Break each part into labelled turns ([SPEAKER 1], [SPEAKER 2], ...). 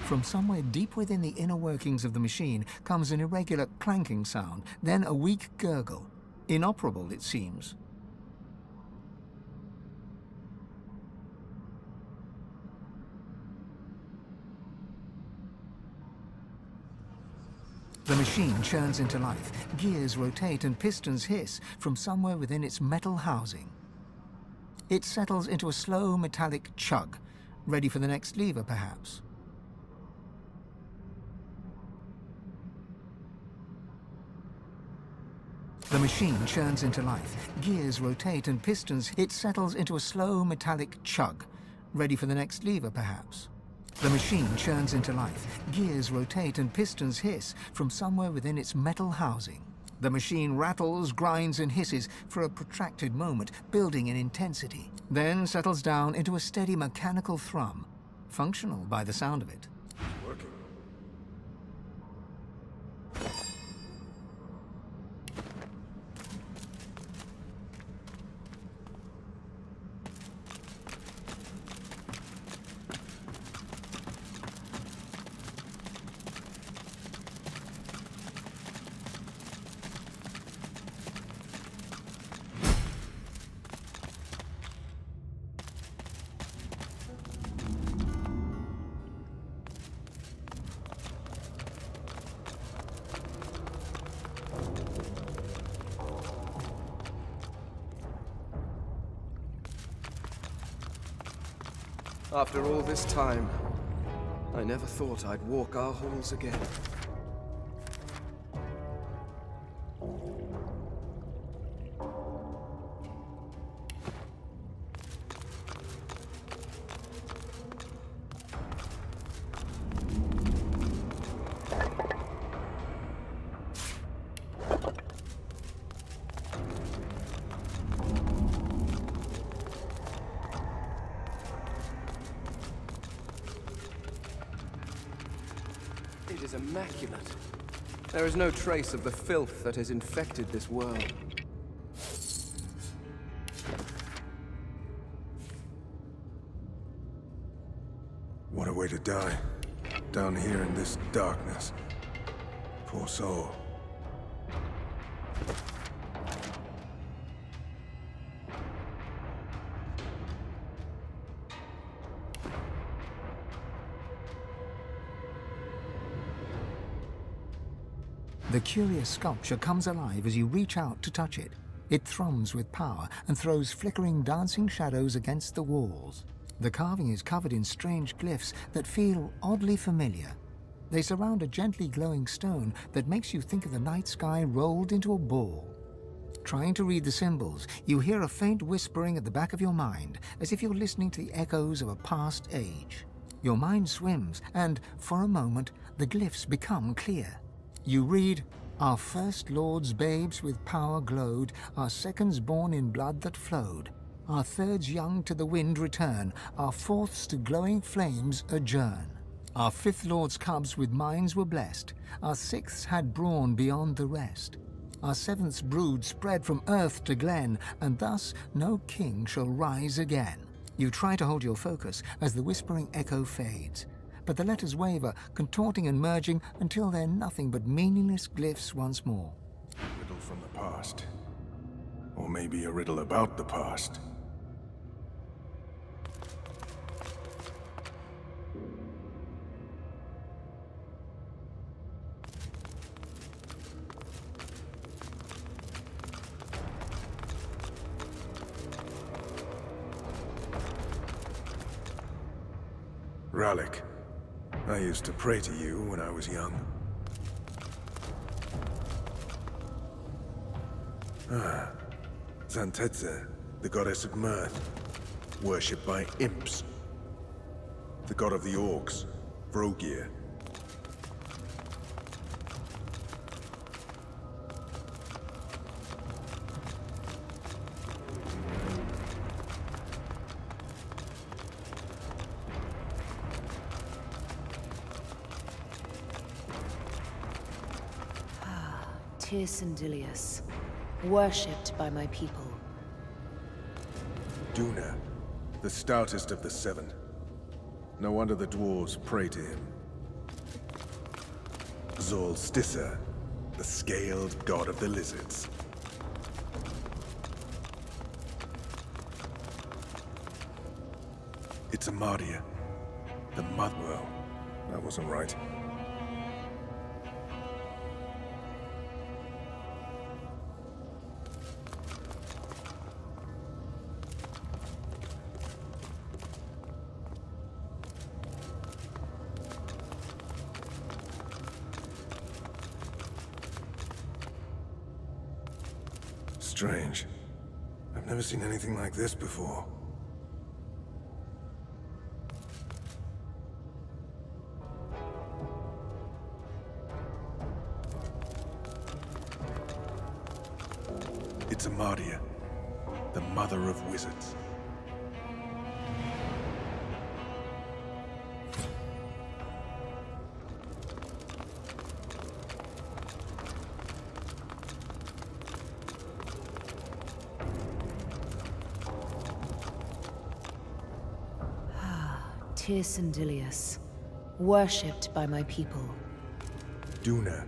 [SPEAKER 1] From somewhere deep within the inner workings of the machine comes an irregular clanking sound, then a weak gurgle. Inoperable, it seems. The machine churns into life. Gears rotate and pistons hiss from somewhere within its metal housing. It settles into a slow metallic chug, ready for the next lever, perhaps. The machine churns into life. Gears rotate and pistons. It settles into a slow metallic chug, ready for the next lever, perhaps. The machine churns into life. Gears rotate and pistons hiss from somewhere within its metal housing. The machine rattles, grinds, and hisses for a protracted moment, building in intensity, then settles down into a steady mechanical thrum, functional by the sound of it.
[SPEAKER 2] Working.
[SPEAKER 3] After all this time, I never thought I'd walk our halls again. It is immaculate. There is no trace of the filth that has infected this world.
[SPEAKER 2] What a way to die. Down here in this darkness. Poor soul.
[SPEAKER 1] The curious sculpture comes alive as you reach out to touch it. It thrums with power and throws flickering, dancing shadows against the walls. The carving is covered in strange glyphs that feel oddly familiar. They surround a gently glowing stone that makes you think of the night sky rolled into a ball. Trying to read the symbols, you hear a faint whispering at the back of your mind, as if you're listening to the echoes of a past age. Your mind swims, and for a moment, the glyphs become clear. You read, "Our first lords babes with power glowed, our seconds born in blood that flowed. Our thirds young to the wind return, our fourths to glowing flames adjourn. Our fifth lord's cubs with minds were blessed, our sixths had brawn beyond the rest. Our seventh's brood spread from earth to glen, and thus no king shall rise again." You try to hold your focus as the whispering echo fades. But the letters waver, contorting and merging until they're nothing but meaningless glyphs once more.
[SPEAKER 2] A riddle from the past. Or maybe a riddle about the past. Ralik. I used to pray to you when I was young. Ah, Zantetze, the goddess of mirth, worshipped by imps. The god of the orcs, Vrogir.
[SPEAKER 4] Tyrsendilius, worshipped by my people.
[SPEAKER 2] Duna, the stoutest of the seven. No wonder the dwarves pray to him. Zolstissa, the scaled god of the lizards. It's Amadia, the mother. Well, that wasn't right. Strange. I've never seen anything like this before. It's Amadia, the mother of wizards.
[SPEAKER 4] Tyrsendilius, worshipped by my people.
[SPEAKER 2] Duna,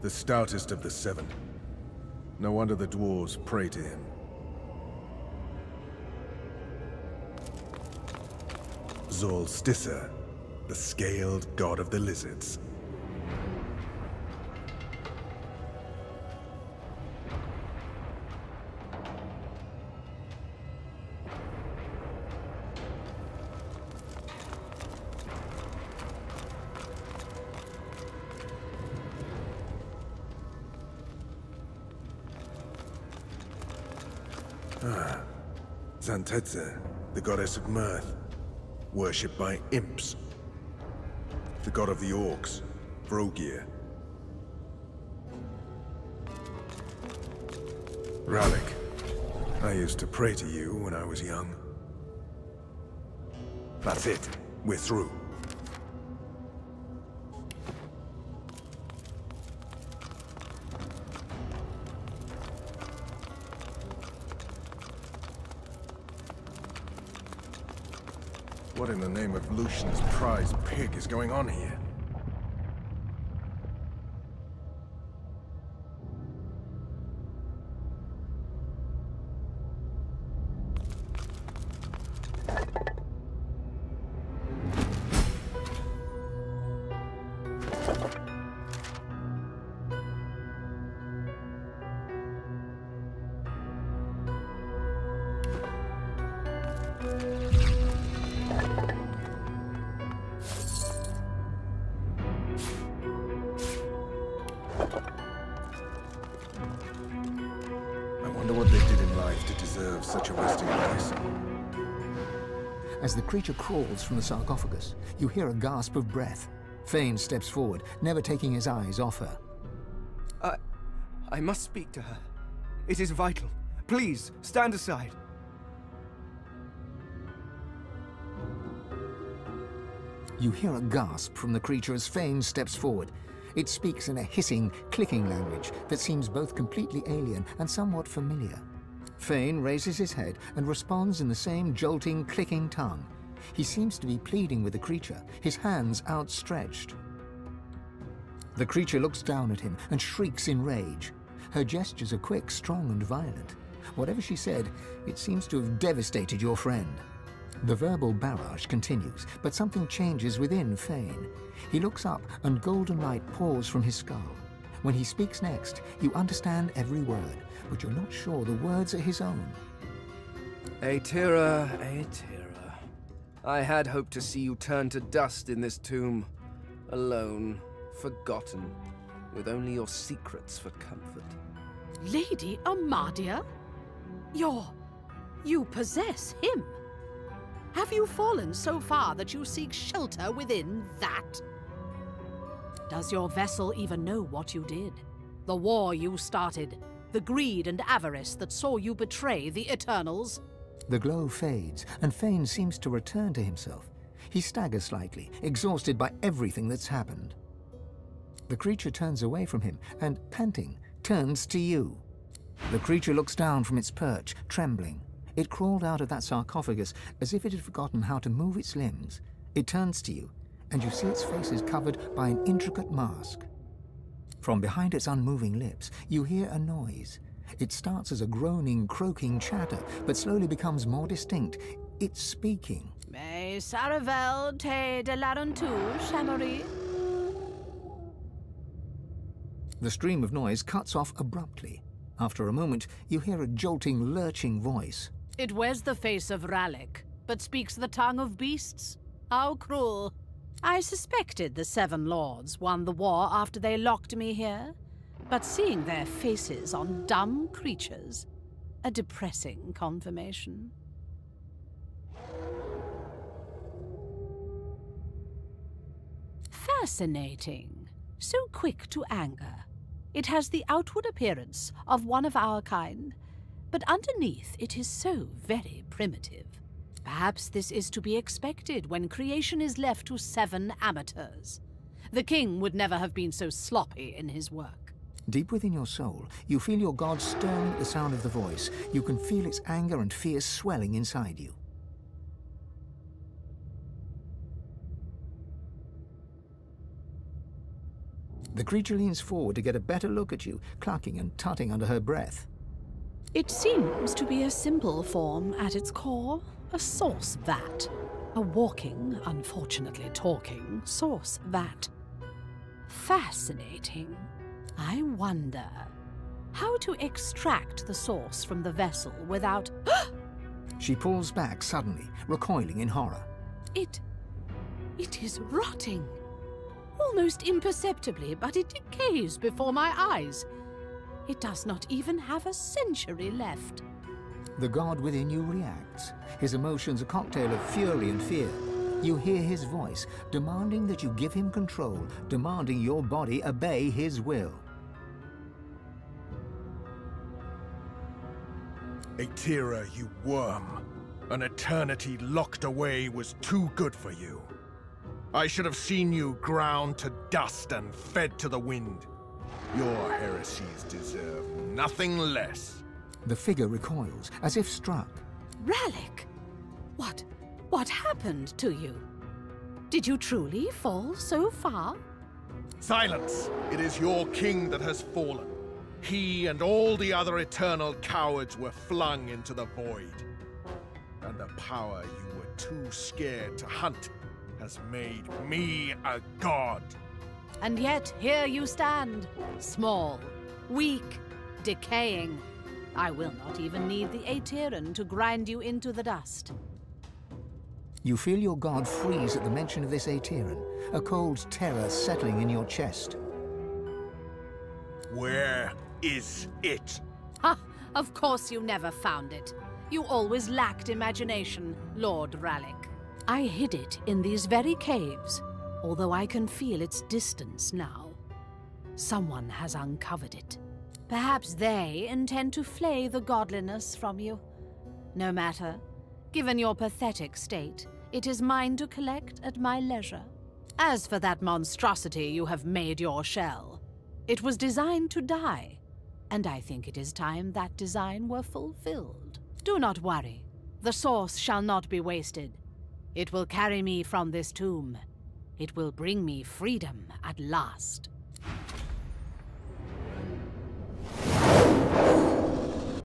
[SPEAKER 2] the stoutest of the seven. No wonder the dwarves pray to him. Zolstissa, the scaled god of the lizards. Zantetze, the goddess of mirth, worshipped by imps. The god of the orcs, Vrogir. Ralik, I used to pray to you when I was young. That's it. We're through. What in the name of Lucian's prize pig is going on here?
[SPEAKER 1] As the creature crawls from the sarcophagus, you hear a gasp of breath. Fane steps forward, never taking his eyes off her.
[SPEAKER 3] I must speak to her. It is vital. Please, stand aside.
[SPEAKER 1] You hear a gasp from the creature as Fane steps forward. It speaks in a hissing, clicking language that seems both completely alien and somewhat familiar. Fane raises his head and responds in the same jolting, clicking tongue. He seems to be pleading with the creature, his hands outstretched. The creature looks down at him and shrieks in rage. Her gestures are quick, strong, and violent. Whatever she said, it seems to have devastated your friend. The verbal barrage continues, but something changes within Fane. He looks up and golden light pours from his skull. When he speaks next, you understand every word, but you're not sure the words are his own.
[SPEAKER 3] Aetira, Aetira. I had hoped to see you turn to dust in this tomb. Alone, forgotten, with only your secrets for comfort.
[SPEAKER 5] Lady Amadia? You possess him? Have you fallen so far that you seek shelter within that? Does your vessel even know what you did? The war you started? The greed and avarice that saw you betray the Eternals?
[SPEAKER 1] The glow fades, and Fane seems to return to himself. He staggers slightly, exhausted by everything that's happened. The creature turns away from him and, panting, turns to you. The creature looks down from its perch, trembling. It crawled out of that sarcophagus as if it had forgotten how to move its limbs. It turns to you, and you see its face is covered by an intricate mask. From behind its unmoving lips, you hear a noise. It starts as a groaning, croaking chatter, but slowly becomes more distinct. It's speaking.
[SPEAKER 5] Mais Saravel te de larontu, Chamoris?
[SPEAKER 1] The stream of noise cuts off abruptly. After a moment, you hear a jolting, lurching voice.
[SPEAKER 5] It wears the face of Rallick, but speaks the tongue of beasts. How cruel. I suspected the Seven Lords won the war after they locked me here, but seeing their faces on dumb creatures, a depressing confirmation. Fascinating. So quick to anger. It has the outward appearance of one of our kind, but underneath it is so very primitive. Perhaps this is to be expected when creation is left to 7 amateurs. The king would never have been so sloppy in his work.
[SPEAKER 1] Deep within your soul, you feel your god stirring at the sound of the voice. You can feel its anger and fear swelling inside you. The creature leans forward to get a better look at you, clucking and tutting under her breath.
[SPEAKER 5] It seems to be a simple form at its core, a sauce vat. A walking, unfortunately talking, sauce vat. Fascinating. I wonder how to extract the sauce from the vessel without...
[SPEAKER 1] She pulls back suddenly, recoiling in horror.
[SPEAKER 5] It is rotting. Almost imperceptibly, but it decays before my eyes. It does not even have a century left.
[SPEAKER 1] The god within you reacts, his emotions a cocktail of fury and fear. You hear his voice, demanding that you give him control, demanding your body obey his will.
[SPEAKER 2] Aetira, you worm. An eternity locked away was too good for you. I should have seen you ground to dust and fed to the wind. Your heresies deserve nothing less.
[SPEAKER 1] The figure recoils, as if struck.
[SPEAKER 5] Rallick! What happened to you? Did you truly fall so far?
[SPEAKER 2] Silence! It is your king that has fallen. He and all the other eternal cowards were flung into the void. And the power you were too scared to hunt has made me a god.
[SPEAKER 5] And yet here you stand, small, weak, decaying. I will not even need the Aetiran to grind you into the dust.
[SPEAKER 1] You feel your god freeze at the mention of this Aetiran, a cold terror settling in your chest.
[SPEAKER 2] Where is it?
[SPEAKER 5] Ha! Of course you never found it. You always lacked imagination, Lord Rallick. I hid it in these very caves, although I can feel its distance now. Someone has uncovered it. Perhaps they intend to flay the godliness from you. No matter. Given your pathetic state, it is mine to collect at my leisure. As for that monstrosity you have made your shell, it was designed to die, and I think it is time that design were fulfilled. Do not worry. The source shall not be wasted. It will carry me from this tomb. It will bring me freedom at last.